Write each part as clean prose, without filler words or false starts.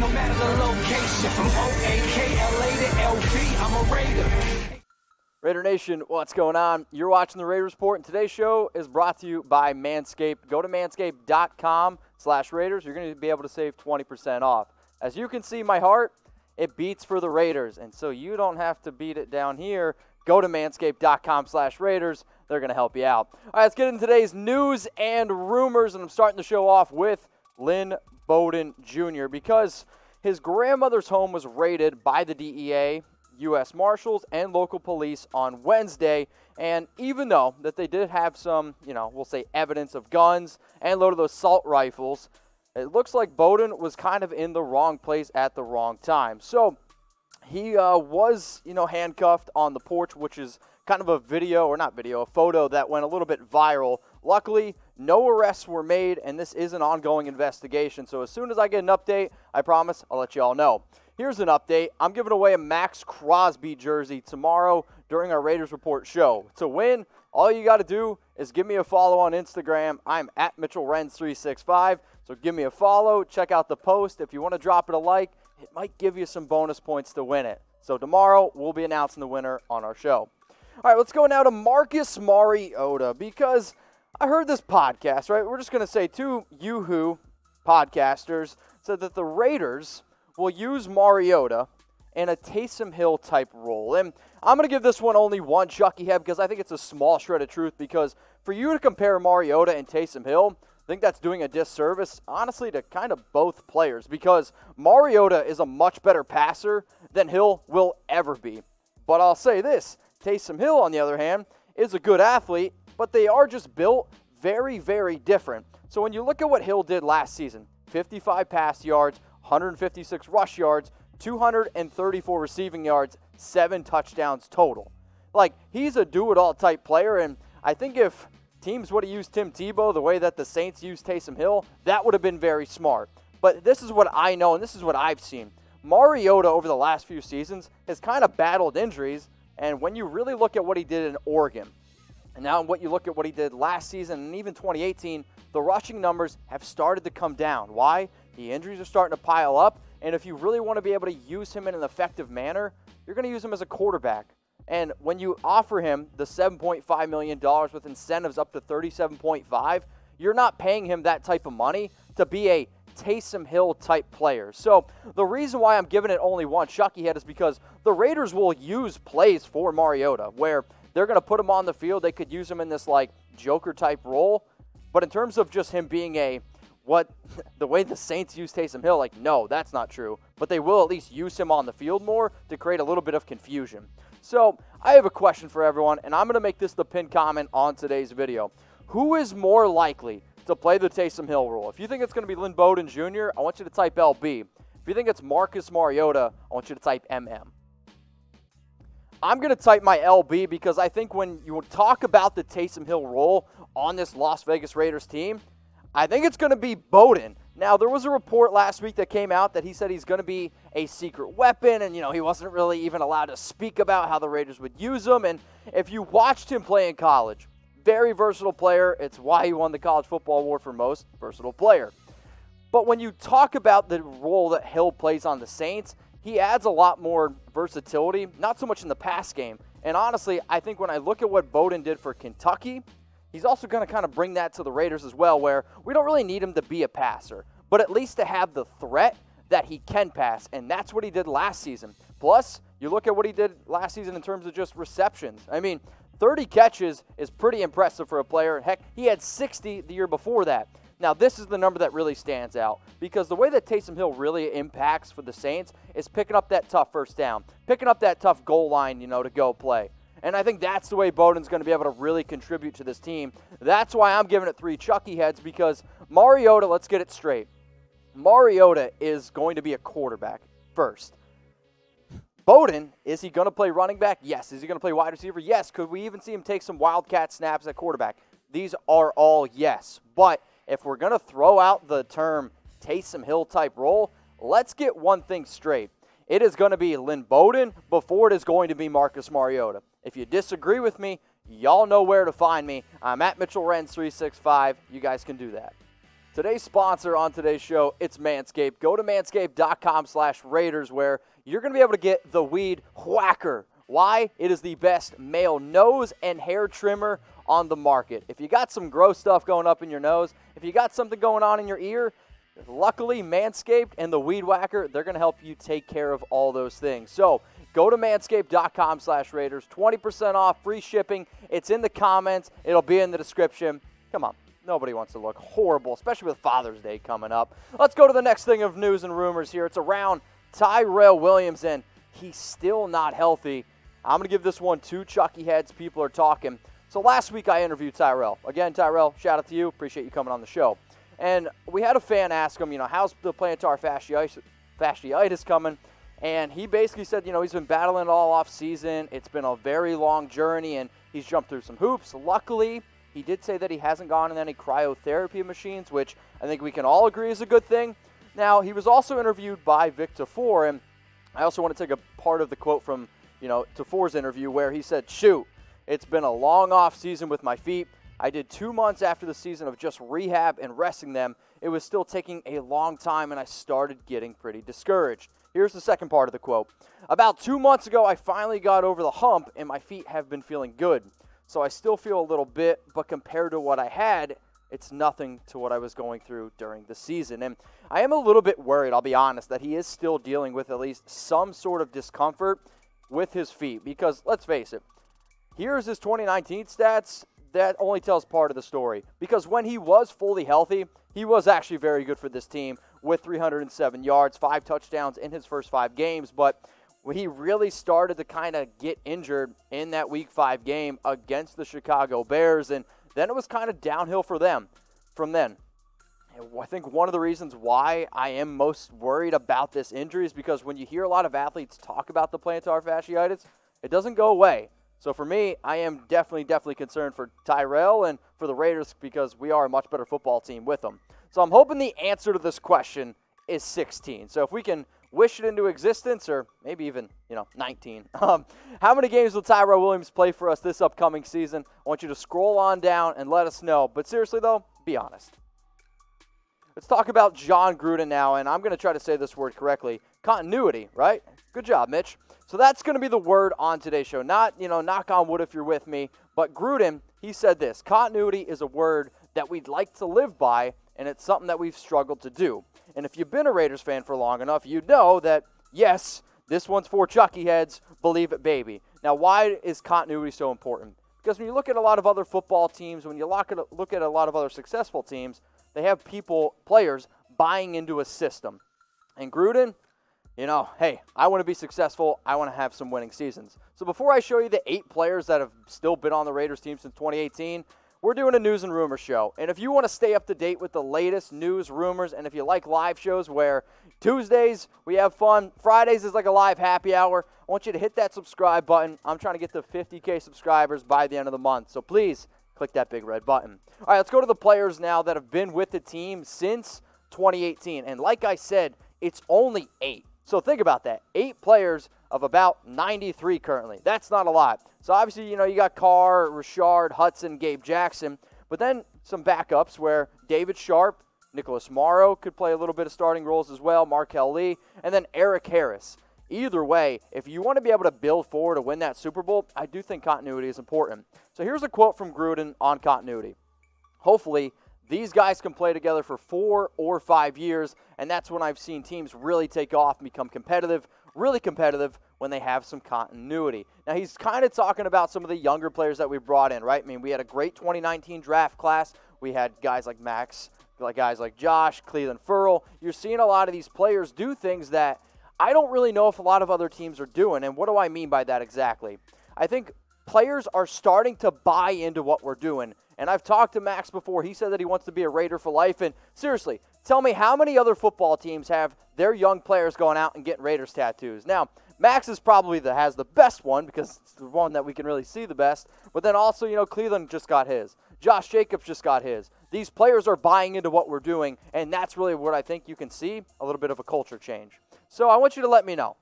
no matter the location. From O-A-K-L-A to L-V, I'm a Raider. Raider Nation, what's going on? You're watching the Raiders Report, and today's show is brought to you by Manscaped. Go to manscaped.com/Raiders. You're going to be able to save 20% off. As you can see, my heart, it beats for the Raiders, and so you don't have to beat it down here. Go to manscaped.com/Raiders. They're going to help you out. All right, let's get into today's news and rumors, and I'm starting the show off with Lynn Bowden Jr. because his grandmother's home was raided by the DEA, U.S. Marshals, and local police on Wednesday. And even though that they did have some, we'll say evidence of guns and a load of those assault rifles, it looks like Bowden was kind of in the wrong place at the wrong time. So he was, handcuffed on the porch, which is kind of a photo that went a little bit viral. Luckily, no arrests were made, and this is an ongoing investigation. So as soon as I get an update, I promise I'll let you all know. Here's an update. I'm giving away a Max Crosby jersey tomorrow during our Raiders Report show. To win, all you got to do is give me a follow on Instagram. I'm at MitchellRens365. So give me a follow. Check out the post. If you want to drop it a like, it might give you some bonus points to win it. So tomorrow, we'll be announcing the winner on our show. All right, let's go now to Marcus Mariota because I heard this podcast, right? We're just going to say two Yoo-hoo podcasters said that the Raiders will use Mariota in a Taysom Hill type role. And I'm going to give this one only one Chucky head because I think it's a small shred of truth, because for you to compare Mariota and Taysom Hill, I think that's doing a disservice, honestly, to kind of both players, because Mariota is a much better passer than Hill will ever be. But I'll say this, Taysom Hill, on the other hand, is a good athlete, but they are just built very, very different. So when you look at what Hill did last season, 55 pass yards, 156 rush yards, 234 receiving yards, 7 touchdowns total. Like, he's a do-it-all type player, and I think if teams would have used Tim Tebow the way that the Saints used Taysom Hill, that would have been very smart. But this is what I know, and this is what I've seen. Mariota, over the last few seasons, has kind of battled injuries, and when you really look at what he did in Oregon, and now what you look at what he did last season and even 2018, the rushing numbers have started to come down. Why? The injuries are starting to pile up, and if you really want to be able to use him in an effective manner, you're going to use him as a quarterback. And when you offer him the $7.5 million with incentives up to $37.5, you're not paying him that type of money to be a Taysom Hill type player. So the reason why I'm giving it only one Chucky head is because the Raiders will use plays for Mariota where they're going to put him on the field. They could use him in this like Joker type role. But in terms of just him being the way the Saints use Taysom Hill, no, that's not true. But they will at least use him on the field more to create a little bit of confusion. So I have a question for everyone, and I'm going to make this the pinned comment on today's video. Who is more likely to play the Taysom Hill role? If you think it's going to be Lynn Bowden Jr., I want you to type LB. If you think it's Marcus Mariota, I want you to type MM. I'm going to type my LB because I think when you talk about the Taysom Hill role on this Las Vegas Raiders team, I think it's going to be Bowden. Now, there was a report last week that came out that he said he's going to be a secret weapon, and, he wasn't really even allowed to speak about how the Raiders would use him. And if you watched him play in college, very versatile player. It's why he won the College Football Award for most versatile player. But when you talk about the role that Hill plays on the Saints, he adds a lot more versatility, not so much in the pass game. And honestly, I think when I look at what Bowden did for Kentucky, he's also going to kind of bring that to the Raiders as well, where we don't really need him to be a passer, but at least to have the threat that he can pass, and that's what he did last season. Plus, you look at what he did last season in terms of just receptions. 30 catches is pretty impressive for a player. Heck, he had 60 the year before that. Now, this is the number that really stands out because the way that Taysom Hill really impacts for the Saints is picking up that tough first down, picking up that tough goal line, to go play. And I think that's the way Bowden's going to be able to really contribute to this team. That's why I'm giving it 3 Chucky heads, because Mariota, let's get it straight. Mariota is going to be a quarterback first. Bowden, is he going to play running back? Yes. Is he going to play wide receiver? Yes. Could we even see him take some wildcat snaps at quarterback? These are all yes. But if we're going to throw out the term Taysom Hill type role, let's get one thing straight. It is going to be Lynn Bowden before it is going to be Marcus Mariota. If you disagree with me, y'all know where to find me. I'm at MitchellRens365. You guys can do that. Today's sponsor on today's show, it's Manscaped. Go to manscaped.com/Raiders where you're going to be able to get the Weed Whacker. Why? It is the best male nose and hair trimmer on the market. If you got some gross stuff going up in your nose, if you got something going on in your ear, luckily Manscaped and the Weed Whacker, they're going to help you take care of all those things. So go to manscaped.com/Raiders, 20% off, free shipping. It's in the comments. It'll be in the description. Come on. Nobody wants to look horrible, especially with Father's Day coming up. Let's go to the next thing of news and rumors here. It's around Tyrell Williams, and he's still not healthy. I'm going to give this one to Chucky Heads. People are talking. So last week I interviewed Tyrell. Again, Tyrell, shout out to you. Appreciate you coming on the show. And we had a fan ask him, how's the plantar fasciitis coming? And he basically said, he's been battling it all off season. It's been a very long journey, and he's jumped through some hoops. Luckily, he did say that he hasn't gone in any cryotherapy machines, which I think we can all agree is a good thing. Now, he was also interviewed by Vic Tafur, and I also want to take a part of the quote from, Tafur's interview where he said, "Shoot, it's been a long off season with my feet. I did 2 months after the season of just rehab and resting them. It was still taking a long time, and I started getting pretty discouraged." Here's the second part of the quote. "About 2 months ago, I finally got over the hump, and my feet have been feeling good. So I still feel a little bit, but compared to what I had, it's nothing to what I was going through during the season." And I am a little bit worried, I'll be honest, that he is still dealing with at least some sort of discomfort with his feet. Because, let's face it, here's his 2019 stats. That only tells part of the story. Because when he was fully healthy, he was actually very good for this team with 307 yards, 5 touchdowns in his first 5 games. But when he really started to kind of get injured in that Week 5 game against the Chicago Bears, and then it was kind of downhill for them from then. And I think one of the reasons why I am most worried about this injury is because when you hear a lot of athletes talk about the plantar fasciitis, it doesn't go away. So for me, I am definitely concerned for Tyrell and for the Raiders because we are a much better football team with them. So I'm hoping the answer to this question is 16. So if we can wish it into existence, or maybe even, 19. How many games will Tyrell Williams play for us this upcoming season? I want you to scroll on down and let us know. But seriously, though, be honest. Let's talk about Jon Gruden now, and I'm going to try to say this word correctly. Continuity, right? Good job, Mitch. So that's going to be the word on today's show. Not, knock on wood if you're with me, but Gruden, he said this. Continuity is a word that we'd like to live by, and it's something that we've struggled to do. And if you've been a Raiders fan for long enough, you know that, yes, this one's for Chucky Heads, believe it, baby. Now, why is continuity so important? Because when you look at a lot of other football teams, when you look at a lot of other successful teams, they have players buying into a system. And Gruden, hey, I want to be successful. I want to have some winning seasons. So before I show you the 8 players that have still been on the Raiders team since 2018, we're doing a news and rumor show. And if you want to stay up to date with the latest news, rumors, and if you like live shows where Tuesdays we have fun, Fridays is like a live happy hour, I want you to hit that subscribe button. I'm trying to get to 50K subscribers by the end of the month. So please click that big red button. All right, let's go to the players now that have been with the team since 2018. And like I said, it's only 8. So think about that. 8 players of about 93 currently. That's not a lot. So obviously, you got Carr, Richard, Hudson, Gabe Jackson. But then some backups where David Sharp, Nicholas Morrow could play a little bit of starting roles as well, Markel Lee, and then Eric Harris. Either way, if you want to be able to build forward to win that Super Bowl, I do think continuity is important. So here's a quote from Gruden on continuity. Hopefully, these guys can play together for 4 or 5 years, and that's when I've seen teams really take off and become competitive, really competitive when they have some continuity. Now, he's kind of talking about some of the younger players that we brought in, right? I mean, we had a great 2019 draft class. We had guys like Max, guys like Josh, Cleveland Ferrell. You're seeing a lot of these players do things that I don't really know if a lot of other teams are doing, and what do I mean by that exactly? I think players are starting to buy into what we're doing. And I've talked to Max before. He said that he wants to be a Raider for life. And seriously, tell me how many other football teams have their young players going out and getting Raiders tattoos? Now, Max is probably has the best one because it's the one that we can really see the best. But then also, Cleveland just got his. Josh Jacobs just got his. These players are buying into what we're doing, and that's really what I think you can see, a little bit of a culture change. So I want you to let me know,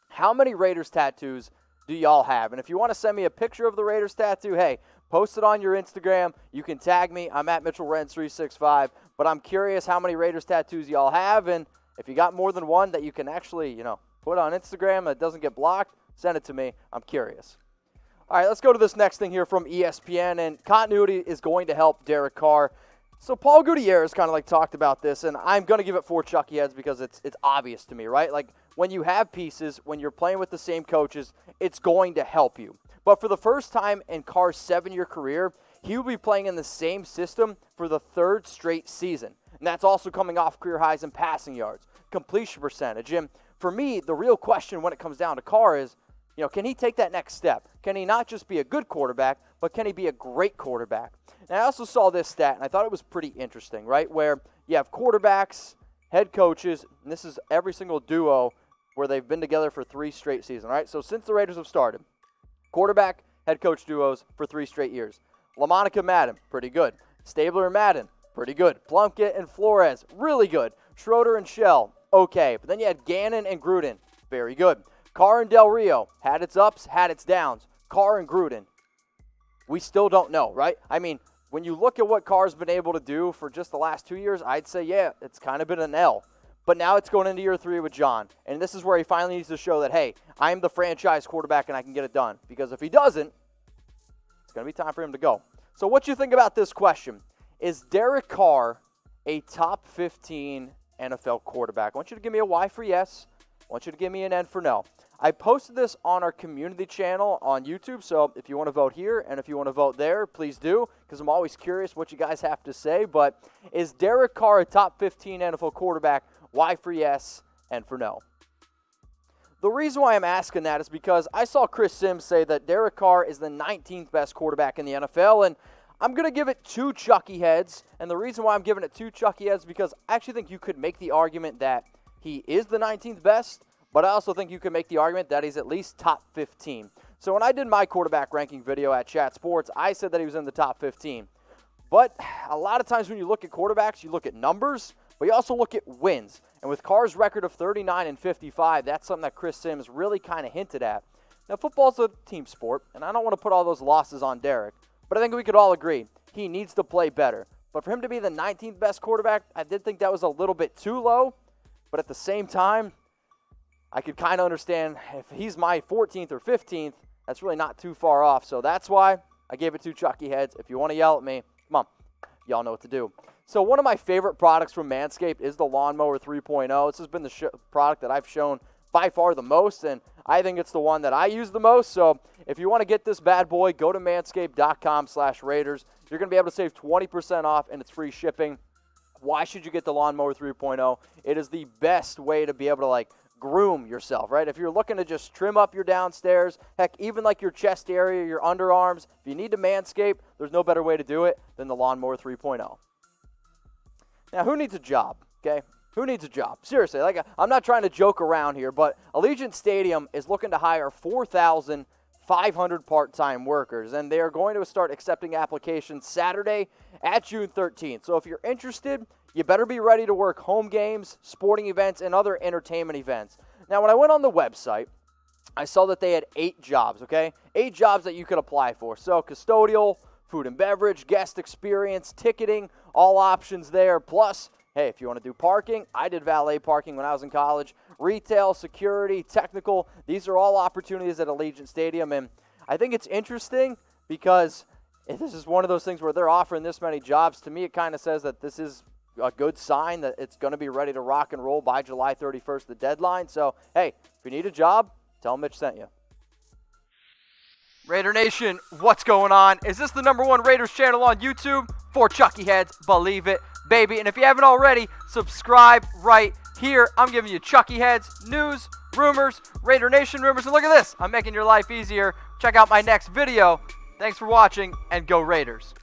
how many Raiders tattoos do y'all have? And if you want to send me a picture of the Raiders tattoo, hey, post it on your Instagram. You can tag me. I'm at MitchellRens365. but I'm curious how many Raiders tattoos y'all have, and if you got more than one that you can actually, put on Instagram that doesn't get blocked, send it to me. I'm curious. All right, let's go to this next thing here from ESPN, and continuity is going to help Derek Carr. So Paul Gutierrez kind of talked about this, and I'm going to give it 4 Chucky heads because it's obvious to me, right? When you have pieces, when you're playing with the same coaches, it's going to help you. But for the first time in Carr's 7-year career, he will be playing in the same system for the 3rd straight season. And that's also coming off career highs in passing yards, completion percentage. And for me, the real question when it comes down to Carr is, can he take that next step? Can he not just be a good quarterback, but can he be a great quarterback? And I also saw this stat, and I thought it was pretty interesting, right? Where you have quarterbacks, head coaches, and this is every single duo where they've been together for 3 straight seasons, right? So since the Raiders have started, quarterback, head coach duos for 3 straight years. LaMonica Madden, pretty good. Stabler and Madden, pretty good. Plunkett and Flores, really good. Schroeder and Shell, okay. But then you had Gannon and Gruden, very good. Carr and Del Rio, had its ups, had its downs. Carr and Gruden, we still don't know, right? I mean, when you look at what Carr's been able to do for just the last 2 years, I'd say, yeah, it's kind of been an L. But now it's going into year 3 with Jon. And this is where he finally needs to show that, hey, I'm the franchise quarterback and I can get it done. Because if he doesn't, it's going to be time for him to go. So what you think about this question? Is Derek Carr a top 15 NFL quarterback? I want you to give me a Y for yes. I want you to give me an N for no. I posted this on our community channel on YouTube, so if you want to vote here and if you want to vote there, please do, because I'm always curious what you guys have to say. But is Derek Carr a top 15 NFL quarterback? Y for yes, N for no. The reason why I'm asking that is because I saw Chris Sims say that Derek Carr is the 19th best quarterback in the NFL, and I'm going to give it 2 Chucky heads. And the reason why I'm giving it 2 Chucky heads is because I actually think you could make the argument that he is the 19th best, but I also think you can make the argument that he's at least top 15. So when I did my quarterback ranking video at Chat Sports, I said that he was in the top 15. But a lot of times when you look at quarterbacks, you look at numbers, but you also look at wins. And with Carr's record of 39-55, that's something that Chris Sims really kind of hinted at. Now, football's a team sport, and I don't want to put all those losses on Derek, but I think we could all agree he needs to play better. But for him to be the 19th best quarterback, I did think that was a little bit too low. But at the same time, I could kind of understand if he's my 14th or 15th, that's really not too far off. So that's why I gave it 2 Chucky heads. If you want to yell at me, come on, y'all know what to do. So one of my favorite products from Manscaped is the Lawnmower 3.0. This has been the product that I've shown by far the most, and I think it's the one that I use the most. So if you want to get this bad boy, go to manscaped.com/Raiders. You're going to be able to save 20% off, and it's free shipping. Why should you get the Lawnmower 3.0? It is the best way to be able to groom yourself, right? If you're looking to just trim up your downstairs, heck, even your chest area, your underarms, if you need to manscape, there's no better way to do it than the Lawnmower 3.0. Now, who needs a job, okay? Who needs a job? Seriously, I'm not trying to joke around here, but Allegiant Stadium is looking to hire 4,500 part-time workers, and they are going to start accepting applications Saturday at June 13th. So if you're interested, you better be ready to work home games, sporting events, and other entertainment events. Now, when I went on the website, I saw that they had 8 jobs, okay? 8 jobs that you could apply for. So custodial, food and beverage, guest experience, ticketing, all options there. Plus, hey, if you want to do parking, I did valet parking when I was in college. Retail, security, technical, these are all opportunities at Allegiant Stadium. And I think it's interesting because if this is one of those things where they're offering this many jobs, to me it kind of says that this is a good sign that it's going to be ready to rock and roll by July 31st, the deadline. So, hey, if you need a job, tell them Mitch sent you. Raider Nation, what's going on? Is this the #1 Raiders channel on YouTube? 4 Chucky heads, believe it, baby. And if you haven't already, subscribe right here. I'm giving you Chucky heads, news, rumors, Raider Nation rumors. And look at this, I'm making your life easier. Check out my next video. Thanks for watching, and go Raiders.